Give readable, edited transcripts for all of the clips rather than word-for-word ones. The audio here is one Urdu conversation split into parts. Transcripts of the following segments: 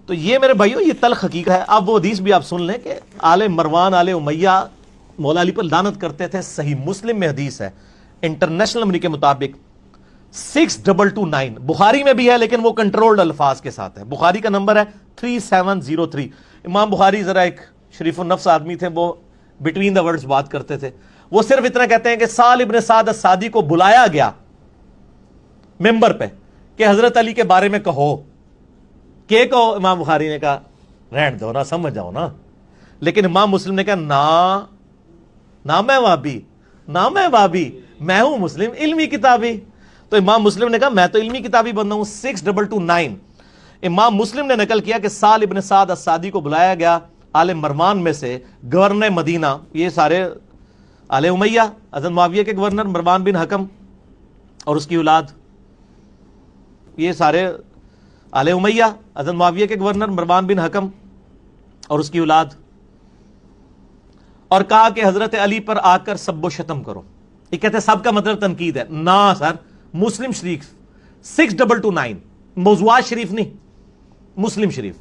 تو یہ میرے بھائیو یہ تلخ حقیقت ہے. اب وہ حدیث بھی آپ سن لیں کہ آل مروان آل امیہ مولا علی پر لعنت کرتے تھے. صحیح مسلم میں حدیث ہے انٹرنیشنل نمبر کے مطابق 6229. بخاری میں بھی ہے لیکن وہ کنٹرولڈ الفاظ کے ساتھ ہے. بخاری کا نمبر ہے 3703. امام بخاری ذرا ایک شریف النفس آدمی تھے, وہ بٹوین دا ورڈز بات کرتے تھے. وہ صرف اتنا کہتے ہیں کہ سال ابن سعد السعدی کو بلایا گیا ممبر پہ کہ حضرت علی کے بارے میں کہو. کہو امام بخاری نے کہا رہن دو نا, سمجھ جاؤ نا. لیکن امام مسلم نے کہا نہ میں وہابی, نہ میں وہابی, میں ہوں مسلم علمی کتابی. تو امام مسلم نے کہا میں تو علمی کتابی بندہ ہوں. 6229 امام مسلم نے نقل کیا کہ سال ابن سعد السعدی کو بلایا گیا آل مروان میں سے گورنر مدینہ, یہ سارے آل امیہ حضرت معاویہ کے گورنر مروان بن حکم اور اس کی اولاد, یہ سارے آل امیہ حضرت معاویہ کے گورنر مروان بن حکم اور اس کی اولاد, اور کہا کہ حضرت علی پر آ کر سب و شتم کرو. یہ کہتے ہیں سب کا مطلب تنقید ہے. نا سر, مسلم شریف 6229 موضوعات شریف نہیں, مسلم شریف.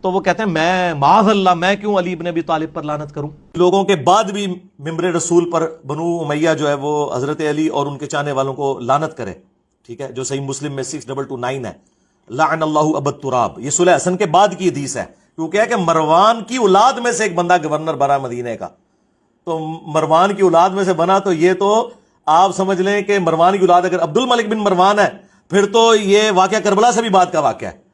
تو وہ کہتے ہیں میں معاذ اللہ میں کیوں علی ابن ابی طالب پر لعنت کروں. لوگوں کے بعد بھی ممبر رسول پر بنو امیہ جو ہے وہ حضرت علی اور ان کے چاہنے والوں کو لعنت کرے, ٹھیک ہے, جو صحیح مسلم میں 6229 ہے. لعن اللہ ابا التراب, یہ صلح حسن کے بعد کی حدیث ہے, کیونکہ ہے کہ مروان کی اولاد میں سے ایک بندہ گورنر بنا مدینے کا. تو مروان کی اولاد میں سے بنا, تو یہ تو آپ سمجھ لیں کہ مروان کی اولاد اگر عبد الملک بن مروان ہے پھر تو یہ واقعہ کربلا سے بھی بعد کا واقعہ ہے.